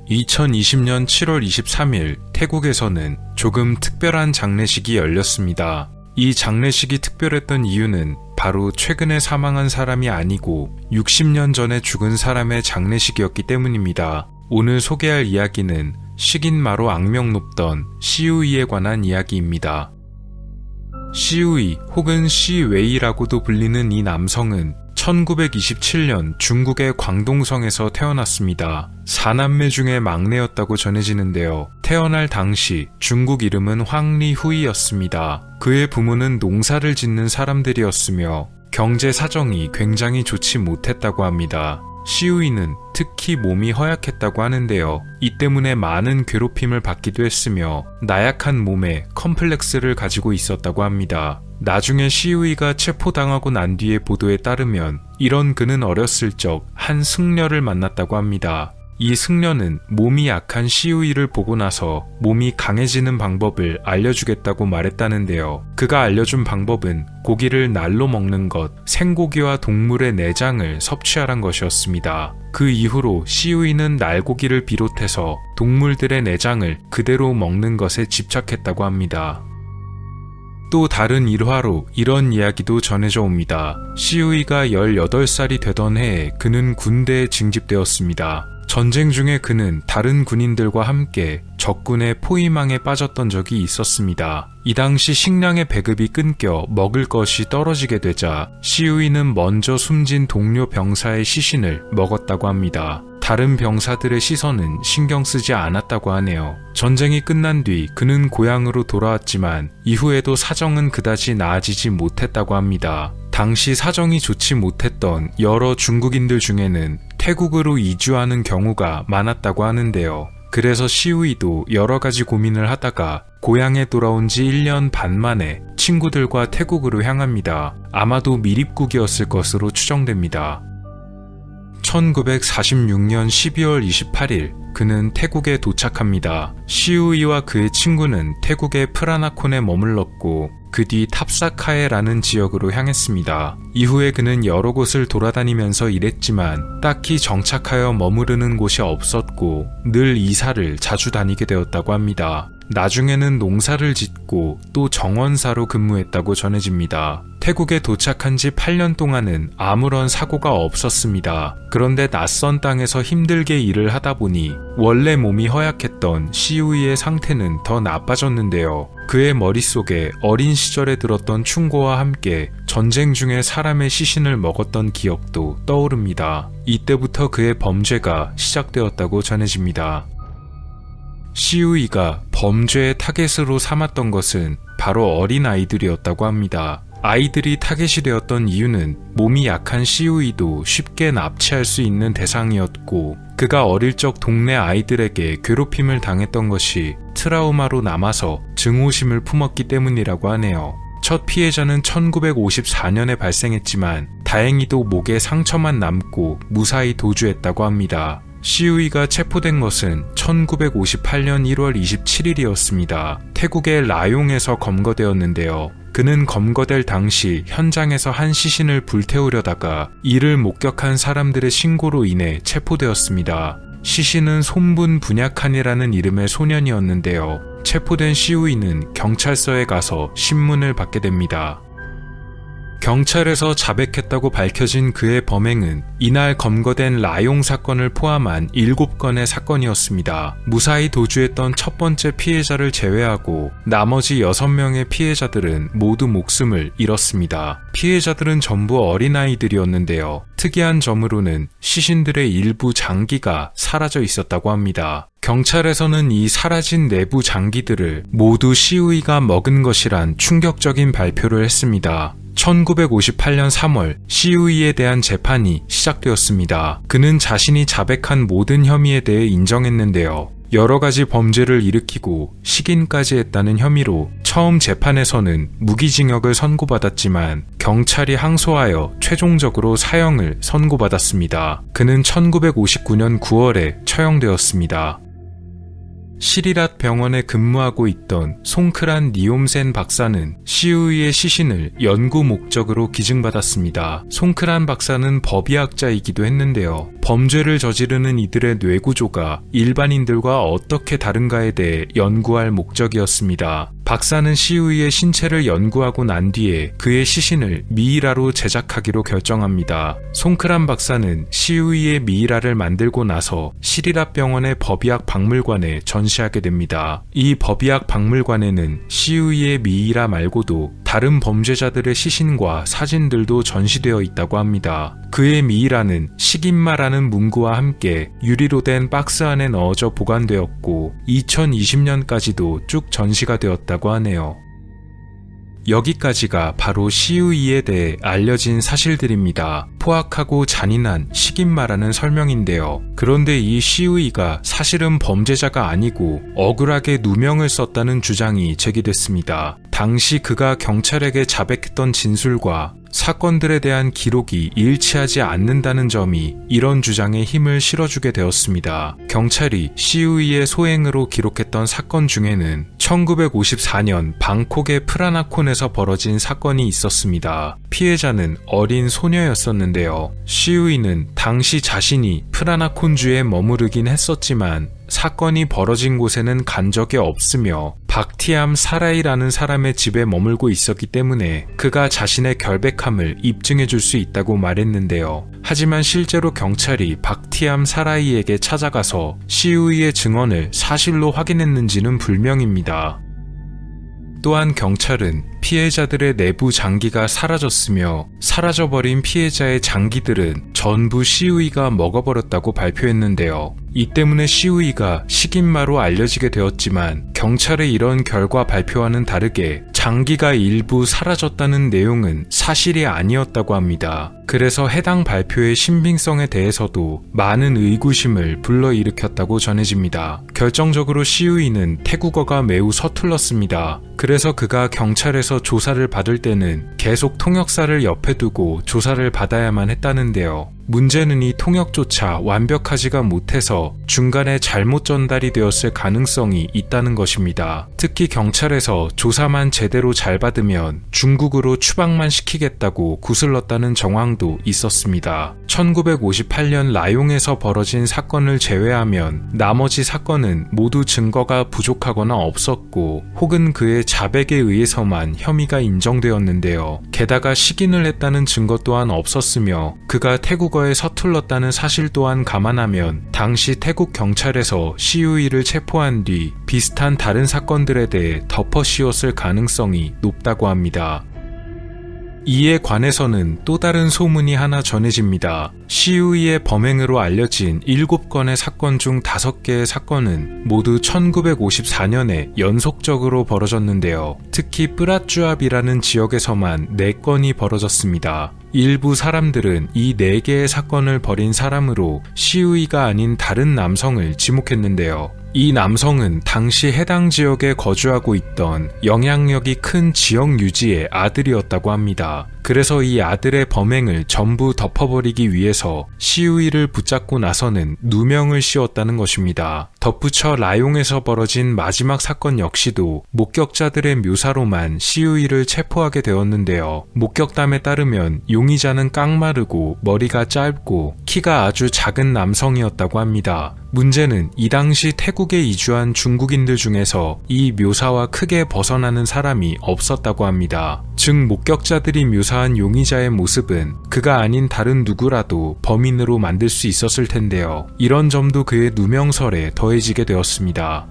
2020년 7월 23일 태국에서는 조금 특별한 장례식이 열렸습니다. 이 장례식이 특별했던 이유는 바로 최근에 사망한 사람이 아니고 60년 전에 죽은 사람의 장례식이었기 때문입니다. 오늘 소개할 이야기는 식인마로 악명 높던 시우이에 관한 이야기입니다. 시우이 혹은 시웨이라고도 불리는 이 남성은 1927년 중국의 광동성에서 태어났습니다. 4남매 중에 막내였다고 전해지는데요. 태어날 당시 중국 이름은 황리후이였습니다. 그의 부모는 농사를 짓는 사람들이었으며 경제 사정이 굉장히 좋지 못했다고 합니다. 시우이는 특히 몸이 허약했다고 하는데요. 이 때문에 많은 괴롭힘을 받기도 했으며 나약한 몸에 컴플렉스를 가지고 있었다고 합니다. 나중에 시우이가 체포당하고 난 뒤의 보도에 따르면 이런 그는 어렸을 적 한 승려를 만났다고 합니다. 이 승려는 몸이 약한 시우이를 보고 나서 몸이 강해지는 방법을 알려주겠다고 말했다는데요. 그가 알려준 방법은 고기를 날로 먹는 것, 생고기와 동물의 내장을 섭취하란 것이었습니다. 그 이후로 시우이는 날고기를 비롯해서 동물들의 내장을 그대로 먹는 것에 집착했다고 합니다. 또 다른 일화로 이런 이야기도 전해져 옵니다. 시우이가 18살이 되던 해에 그는 군대에 징집되었습니다. 전쟁 중에 그는 다른 군인들과 함께 적군의 포위망에 빠졌던 적이 있었습니다. 이 당시 식량의 배급이 끊겨 먹을 것이 떨어지게 되자 시우이는 먼저 숨진 동료 병사의 시신을 먹었다고 합니다. 다른 병사들의 시선은 신경 쓰지 않았다고 하네요. 전쟁이 끝난 뒤 그는 고향으로 돌아왔지만 이후에도 사정은 그다지 나아지지 못했다고 합니다. 당시 사정이 좋지 못했던 여러 중국인들 중에는 태국으로 이주하는 경우가 많았다고 하는데요. 그래서 시우이도 여러 가지 고민을 하다가 고향에 돌아온 지 1년 반 만에 친구들과 태국으로 향합니다. 아마도 미립국이었을 것으로 추정됩니다. 1946년 12월 28일 그는 태국에 도착합니다. 시우이와 그의 친구는 태국의 프라나콘에 머물렀고 그 뒤 탑사카에라는 지역으로 향했습니다. 이후에 그는 여러 곳을 돌아다니면서 일했지만 딱히 정착하여 머무르는 곳이 없었고 늘 이사를 자주 다니게 되었다고 합니다. 나중에는 농사를 짓고 또 정원사로 근무했다고 전해집니다. 태국에 도착한 지 8년 동안은 아무런 사고가 없었습니다. 그런데 낯선 땅에서 힘들게 일을 하다 보니 원래 몸이 허약했던 시우이의 상태는 더 나빠졌는데요. 그의 머릿속에 어린 시절에 들었던 충고와 함께 전쟁 중에 사람의 시신을 먹었던 기억도 떠오릅니다. 이때부터 그의 범죄가 시작되었다고 전해집니다. 시우이가 범죄의 타겟으로 삼았던 것은 바로 어린 아이들이었다고 합니다. 아이들이 타겟이 되었던 이유는 몸이 약한 시우이도 쉽게 납치할 수 있는 대상이었고 그가 어릴 적 동네 아이들에게 괴롭힘을 당했던 것이 트라우마로 남아서 증오심을 품었기 때문이라고 하네요. 첫 피해자는 1954년에 발생했지만 다행히도 목에 상처만 남고 무사히 도주했다고 합니다. 시우이가 체포된 것은 1958년 1월 27일이었습니다. 태국의 라용에서 검거되었는데요. 그는 검거될 당시 현장에서 한 시신을 불태우려다가 이를 목격한 사람들의 신고로 인해 체포되었습니다. 시신은 손분 분야칸이라는 이름의 소년이었는데요. 체포된 시우이는 경찰서에 가서 신문을 받게 됩니다. 경찰에서 자백했다고 밝혀진 그의 범행은 이날 검거된 라용 사건을 포함한 7건의 사건이었습니다. 무사히 도주했던 첫 번째 피해자를 제외하고 나머지 6명의 피해자들은 모두 목숨을 잃었습니다. 피해자들은 전부 어린아이들이었는데요. 특이한 점으로는 시신들의 일부 장기가 사라져 있었다고 합니다. 경찰에서는 이 사라진 내부 장기들을 모두 시우이가 먹은 것이란 충격적인 발표를 했습니다. 1958년 3월 시우이에 대한 재판이 시작되었습니다. 그는 자신이 자백한 모든 혐의에 대해 인정했는데요. 여러 가지 범죄를 일으키고 식인까지 했다는 혐의로 처음 재판에서는 무기징역을 선고받았지만 경찰이 항소하여 최종적으로 사형을 선고받았습니다. 그는 1959년 9월에 처형되었습니다. 시리랏 병원에 근무하고 있던 송크란 니옴센 박사는 시우이의 시신을 연구 목적으로 기증받았습니다. 송크란 박사는 법의학자이기도 했는데요. 범죄를 저지르는 이들의 뇌구조가 일반인들과 어떻게 다른가에 대해 연구할 목적이었습니다. 박사는 시우이의 신체를 연구하고 난 뒤에 그의 시신을 미이라로 제작하기로 결정합니다. 송크란 박사는 시우이의 미이라를 만들고 나서 시리랏 병원의 법의학 박물관에 전시하게 됩니다. 이 법의학 박물관에는 시우이의 미이라 말고도 다른 범죄자들의 시신과 사진들도 전시되어 있다고 합니다. 그의 미이라는 식인마라는 문구와 함께 유리로 된 박스 안에 넣어져 보관되었고 2020년까지도 쭉 전시가 되었다고 하네요. 여기까지가 바로 시우이에 대해 알려진 사실들입니다. 포악하고 잔인한 식인마라는 설명인데요. 그런데 이 시우이가 사실은 범죄자가 아니고 억울하게 누명을 썼다는 주장이 제기됐습니다. 당시 그가 경찰에게 자백했던 진술과 사건들에 대한 기록이 일치하지 않는다는 점이 이런 주장에 힘을 실어주게 되었습니다. 경찰이 시우이의 소행으로 기록했던 사건 중에는 1954년 방콕의 프라나콘에서 벌어진 사건이 있었습니다. 피해자는 어린 소녀였었는데요. 시우이는 당시 자신이 프라나콘주에 머무르긴 했었지만 사건이 벌어진 곳에는 간 적이 없으며 박티암 사라이라는 사람의 집에 머물고 있었기 때문에 그가 자신의 결백함을 입증해 줄 수 있다고 말했는데요. 하지만 실제로 경찰이 박티암 사라이에게 찾아가서 시우이의 증언을 사실로 확인했는지는 불명입니다. 또한 경찰은 피해자들의 내부 장기가 사라졌으며 사라져버린 피해자의 장기들은 전부 시우이가 먹어버렸다고 발표했는데요. 이 때문에 시우이가 식인마로 알려지게 되었지만 경찰의 이런 결과 발표와는 다르게 장기가 일부 사라졌다는 내용은 사실이 아니었다고 합니다. 그래서 해당 발표의 신빙성에 대해서도 많은 의구심을 불러일으켰다고 전해집니다. 결정적으로 시우이는 태국어가 매우 서툴렀습니다. 그래서 그가 경찰에서 조사를 받을 때는 계속 통역사를 옆에 두고 조사를 받아야만 했다는데요. 문제는 이 통역조차 완벽하지가 못해서 중간에 잘못 전달이 되었을 가능성이 있다는 것입니다. 특히 경찰에서 조사만 제대로 잘 받으면 중국으로 추방만 시키겠다고 구슬렀다는 정황도 있었습니다. 1958년 라용에서 벌어진 사건을 제외하면 나머지 사건은 모두 증거가 부족하거나 없었고 혹은 그의 자백에 의해서만 혐의가 인정되었는데요. 게다가 식인을 했다는 증거 또한 없었으며 그가 태국어에 서툴렀다는 사실 또한 감안하면 당시 태국 경찰에서 시우이를 체포한 뒤 비슷한 다른 사건들에 대해 덮어씌웠을 가능성이 높다고 합니다. 이에 관해서는 또 다른 소문이 하나 전해집니다. 시우이의 범행으로 알려진 7건의 사건 중 5개의 사건은 모두 1954년에 연속적으로 벌어졌는데요. 특히 뿌라쭈압이라는 지역에서만 4건이 벌어졌습니다. 일부 사람들은 이 4개의 사건을 벌인 사람으로 시우이가 아닌 다른 남성을 지목했는데요. 이 남성은 당시 해당 지역에 거주하고 있던 영향력이 큰 지역 유지의 아들이었다고 합니다. 그래서 이 아들의 범행을 전부 덮어버리기 위해서 시우이를 붙잡고 나서는 누명을 씌웠다는 것입니다. 덧붙여 라용에서 벌어진 마지막 사건 역시도 목격자들의 묘사로만 시우이를 체포하게 되었는데요. 목격담에 따르면 용의자는 깡마르고 머리가 짧고 키가 아주 작은 남성이었다고 합니다. 문제는 이 당시 태국에 이주한 중국인들 중에서 이 묘사와 크게 벗어나는 사람이 없었다고 합니다. 즉 목격자들이 묘사한 용의자의 모습은 그가 아닌 다른 누구라도 범인으로 만들 수 있었을 텐데요. 이런 점도 그의 누명설에 더해지게 되었습니다.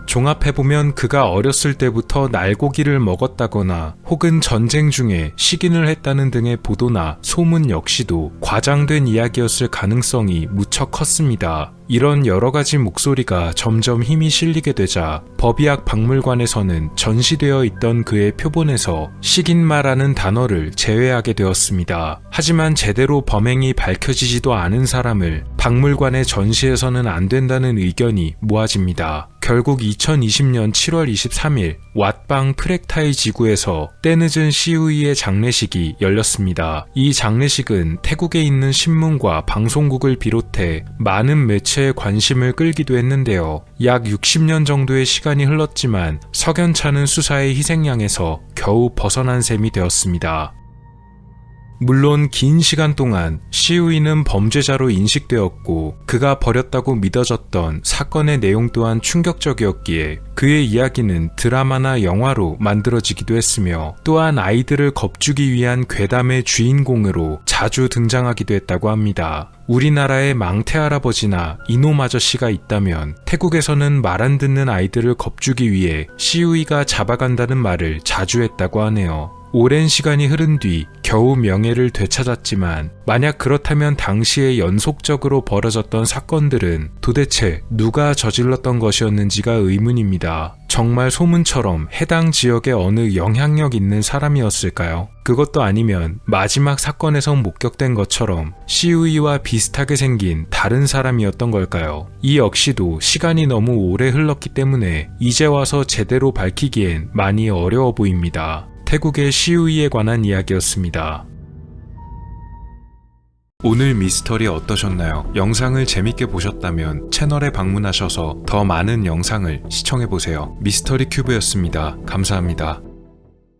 종합해보면 그가 어렸을 때부터 날고기를 먹었다거나 혹은 전쟁 중에 식인을 했다는 등의 보도나 소문 역시도 과장된 이야기였을 가능성이 무척 컸습니다. 이런 여러가지 목소리가 점점 힘이 실리게 되자 법의학 박물관에서는 전시되어 있던 그의 표본에서 식인마라는 단어를 제외하게 되었습니다. 하지만 제대로 범행이 밝혀지지도 않은 사람을 박물관에 전시해서는 안 된다는 의견이 모아집니다. 결국 2020년 7월 23일 왓방 프렉타이 지구에서 때늦은 시우이의 장례식이 열렸습니다. 이 장례식은 태국에 있는 신문과 방송국을 비롯해 많은 매체의 관심을 끌기도 했는데요. 약 60년 정도의 시간이 흘렀지만 석연찮은 수사의 희생양에서 겨우 벗어난 셈이 되었습니다. 물론 긴 시간 동안 시우이는 범죄자로 인식되었고 그가 벌였다고 믿어졌던 사건의 내용 또한 충격적이었기에 그의 이야기는 드라마나 영화로 만들어지기도 했으며 또한 아이들을 겁주기 위한 괴담의 주인공으로 자주 등장하기도 했다고 합니다. 우리나라에 망태 할아버지나 이놈 아저씨가 있다면 태국에서는 말 안 듣는 아이들을 겁주기 위해 시우이가 잡아간다는 말을 자주 했다고 하네요. 오랜 시간이 흐른 뒤 겨우 명예를 되찾았지만 만약 그렇다면 당시에 연속적으로 벌어졌던 사건들은 도대체 누가 저질렀던 것이었는지가 의문입니다. 정말 소문처럼 해당 지역의 어느 영향력 있는 사람이었을까요? 그것도 아니면 마지막 사건에서 목격된 것처럼 시우이와 비슷하게 생긴 다른 사람이었던 걸까요? 이 역시도 시간이 너무 오래 흘렀기 때문에 이제 와서 제대로 밝히기엔 많이 어려워 보입니다. 태국의 시우이에 관한 이야기였습니다. 오늘 미스터리 어떠셨나요? 영상을 재밌게 보셨다면 채널에 방문하셔서 더 많은 영상을 시청해보세요. 미스터리 큐브였습니다. 감사합니다.